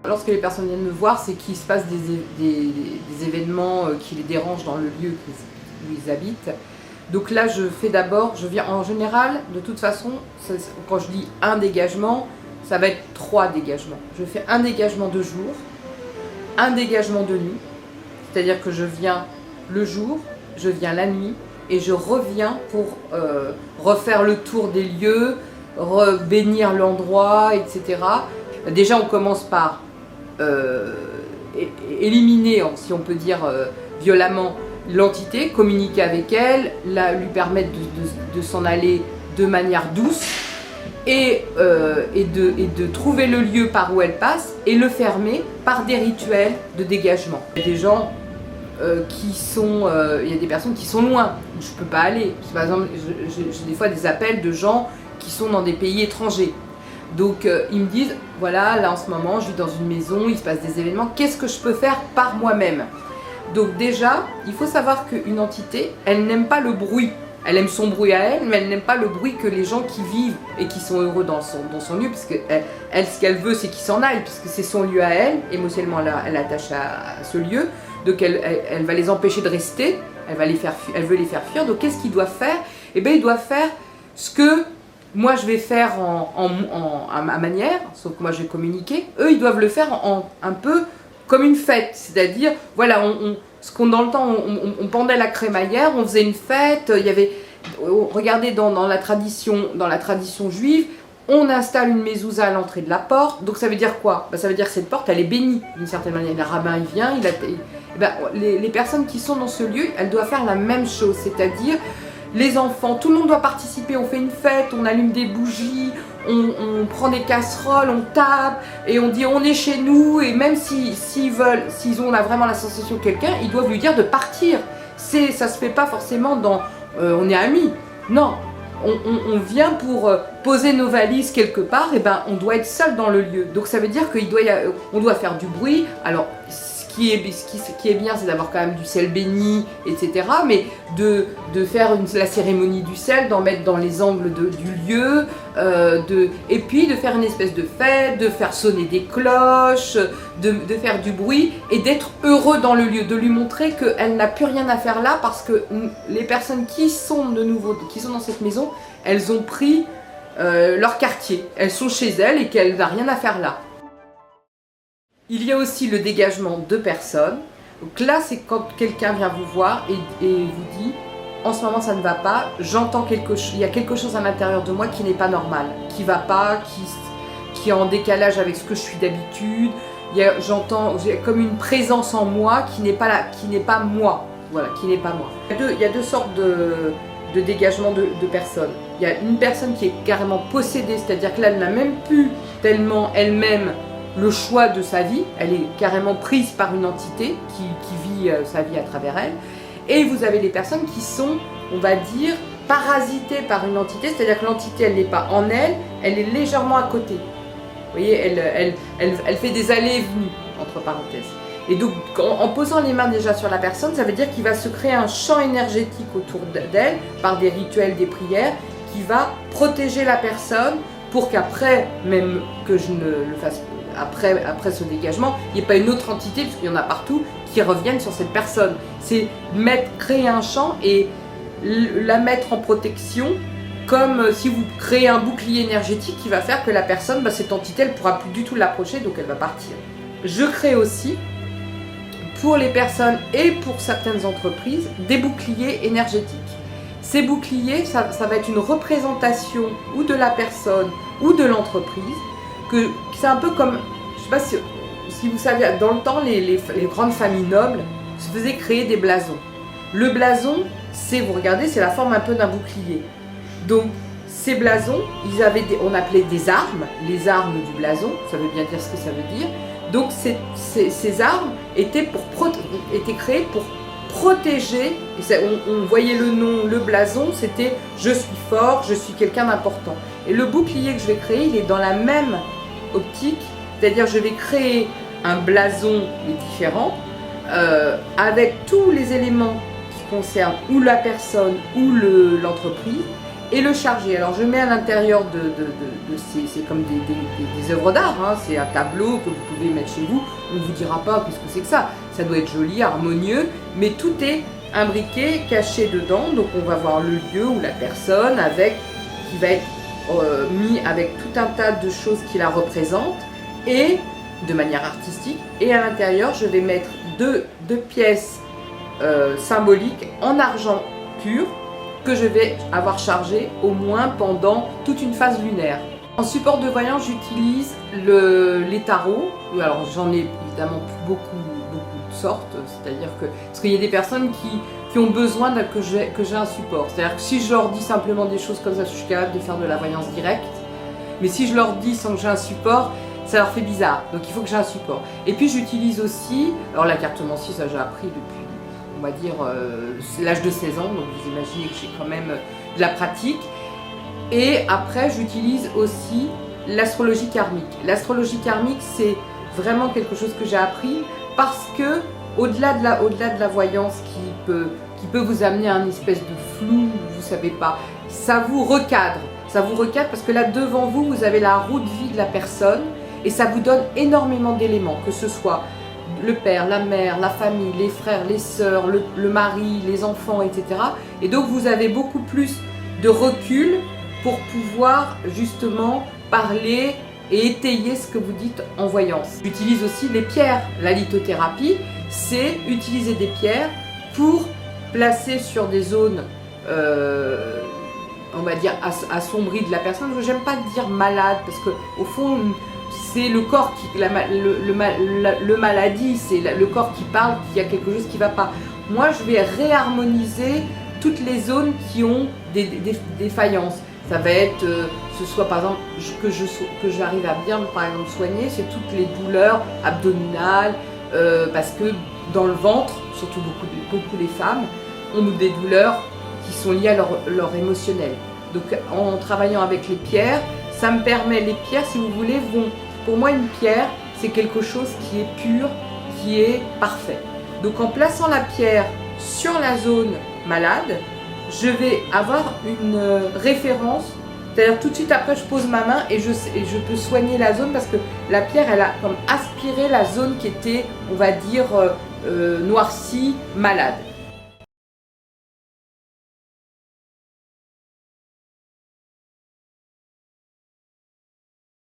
Lorsque les personnes viennent me voir, c'est qu'il se passe des événements qui les dérangent dans le lieu où ils habitent. Donc là, je viens en général, de toute façon, quand je dis un dégagement, ça va être 3 dégagements. Je fais un dégagement de jour, un dégagement de nuit, c'est-à-dire que je viens le jour, je viens la nuit, et je reviens pour refaire le tour des lieux, bénir l'endroit, etc. Déjà, on commence par éliminer, si on peut dire violemment, l'entité, communiquer avec elle, lui permettre de s'en aller de manière douce et de trouver le lieu par où elle passe et le fermer par des rituels de dégagement. Il y a des gens il y a des personnes qui sont loin, où je ne peux pas aller. Par exemple, j'ai des fois des appels de gens qui sont dans des pays étrangers. Donc ils me disent, voilà, là en ce moment je vis dans une maison, il se passe des événements, qu'est-ce que je peux faire par moi-même? Donc déjà, il faut savoir qu'une entité, elle n'aime pas le bruit. Elle aime son bruit à elle, mais elle n'aime pas le bruit que les gens qui vivent et qui sont heureux dans son lieu, parce qu'elle, ce qu'elle veut, c'est qu'il s'en aille, puisque c'est son lieu à elle, émotionnellement elle est attachée à ce lieu, donc elle va les empêcher de rester, elle veut les faire fuir, donc qu'est-ce qu'ils doivent faire? Eh bien, ils doivent faire ce que moi je vais faire à ma manière, sauf que moi je vais communiquer, eux ils doivent le faire un peu comme une fête, c'est-à-dire, voilà, dans le temps, on pendait la crémaillère, on faisait une fête, il y avait, regardez dans la tradition juive, on installe une mezouza à l'entrée de la porte, donc ça veut dire quoi? Ça veut dire que cette porte, elle est bénie, d'une certaine manière. Le rabbin, il vient, les personnes qui sont dans ce lieu, elles doivent faire la même chose, c'est-à-dire, les enfants, tout le monde doit participer, on fait une fête, on allume des bougies, on prend des casseroles, on tape et on dit on est chez nous, et même s'ils ont vraiment la sensation de quelqu'un, ils doivent lui dire de partir. Ça se fait pas forcément on est amis, non, on vient pour poser nos valises quelque part, et on doit être seul dans le lieu, donc ça veut dire qu'on doit faire du bruit. Alors ce qui est bien, c'est d'avoir quand même du sel béni, etc. Mais de faire la cérémonie du sel, d'en mettre dans les angles du lieu, et puis de faire une espèce de fête, de faire sonner des cloches, de faire du bruit et d'être heureux dans le lieu, de lui montrer qu'elle n'a plus rien à faire là, parce que les personnes qui sont dans cette maison, elles ont pris leur quartier, elles sont chez elles et qu'elle n'a rien à faire là. Il y a aussi le dégagement de personnes. Donc là, c'est quand quelqu'un vient vous voir et vous dit « En ce moment, ça ne va pas, j'entends quelque chose, il y a quelque chose à l'intérieur de moi qui n'est pas normal, qui ne va pas, qui est en décalage avec ce que je suis d'habitude. J'ai comme une présence en moi qui n'est pas moi. Voilà, qui n'est pas moi. » Il y a deux sortes de dégagement de personnes. Il y a une personne qui est carrément possédée, c'est-à-dire que là, elle n'a même plus tellement elle-même le choix de sa vie, elle est carrément prise par une entité qui vit sa vie à travers elle. Et vous avez les personnes qui sont, on va dire, parasitées par une entité, c'est-à-dire que l'entité, elle n'est pas en elle, elle est légèrement à côté. Vous voyez, elle fait des allées et venues, entre parenthèses. Et donc, en posant les mains déjà sur la personne, ça veut dire qu'il va se créer un champ énergétique autour d'elle, par des rituels, des prières, qui va protéger la personne pour qu'après, même que je ne le fasse pas, après ce dégagement, il n'y ait pas une autre entité, parce qu'il y en a partout, qui reviennent sur cette personne. C'est créer un champ et la mettre en protection, comme si vous créez un bouclier énergétique qui va faire que la personne, cette entité, elle ne pourra plus du tout l'approcher, donc elle va partir. Je crée aussi, pour les personnes et pour certaines entreprises, des boucliers énergétiques. Ces boucliers, ça va être une représentation ou de la personne ou de l'entreprise, que c'est un peu comme, je ne sais pas si vous savez, dans le temps, les grandes familles nobles se faisaient créer des blasons. Le blason, vous regardez, c'est la forme un peu d'un bouclier. Donc, ces blasons, on appelait des armes, les armes du blason, ça veut bien dire ce que ça veut dire. Donc, ces armes étaient créées pour protéger, on voyait le nom, le blason, c'était « je suis fort, je suis quelqu'un d'important ». Et le bouclier que je vais créer, il est dans la même optique, c'est-à-dire je vais créer un blason mais différent, avec tous les éléments qui concernent ou la personne ou l'entreprise, et le charger. Alors je mets à l'intérieur c'est comme des œuvres d'art, hein. C'est un tableau que vous pouvez mettre chez vous. On ne vous dira pas qu'est-ce que c'est que ça. Ça doit être joli, harmonieux, mais tout est imbriqué, caché dedans. Donc on va voir le lieu ou la personne qui va être mis avec tout un tas de choses qui la représentent et de manière artistique. Et à l'intérieur, je vais mettre deux pièces symboliques en argent pur que je vais avoir chargé au moins pendant toute une phase lunaire. En support de voyance, j'utilise les tarots. Alors j'en ai évidemment beaucoup de sortes, c'est-à-dire que parce qu'il y a des personnes qui ont besoin que j'ai un support. C'est-à-dire que si je leur dis simplement des choses comme ça, je suis capable de faire de la voyance directe. Mais si je leur dis sans que j'ai un support, ça leur fait bizarre. Donc il faut que j'ai un support. Et puis j'utilise aussi, alors la cartomancie, ça j'ai appris depuis, on va dire, l'âge de 16 ans. Donc vous imaginez que j'ai quand même de la pratique. Et après, j'utilise aussi l'astrologie karmique. L'astrologie karmique, c'est vraiment quelque chose que j'ai appris parce que au-delà de la voyance qui peut vous amener à une espèce de flou, vous savez pas, ça vous recadre. Ça vous recadre parce que là devant vous, vous avez la roue de vie de la personne et ça vous donne énormément d'éléments, que ce soit le père, la mère, la famille, les frères, les sœurs, le mari, les enfants, etc. Et donc vous avez beaucoup plus de recul pour pouvoir justement parler et étayer ce que vous dites en voyance. J'utilise aussi les pierres. La lithothérapie, c'est utiliser des pierres pour placer sur des zones, on va dire, assombries de la personne. J'aime pas dire malade, parce que au fond, c'est le corps qui, le maladie, c'est le corps qui parle qu'il y a quelque chose qui va pas. Moi, je vais réharmoniser toutes les zones qui ont des faillances. Ça va être, ce soit par exemple, que j'arrive à bien par exemple soigner, c'est toutes les douleurs abdominales, parce que dans le ventre, surtout beaucoup les femmes, ont des douleurs qui sont liées à leur émotionnel. Donc en travaillant avec les pierres, ça me permet, les pierres si vous voulez, pour moi une pierre c'est quelque chose qui est pur, qui est parfait. Donc en plaçant la pierre sur la zone malade, je vais avoir une référence, c'est-à-dire tout de suite après je pose ma main et je peux soigner la zone parce que la pierre elle a comme aspiré la zone qui était, on va dire, noircie, malade.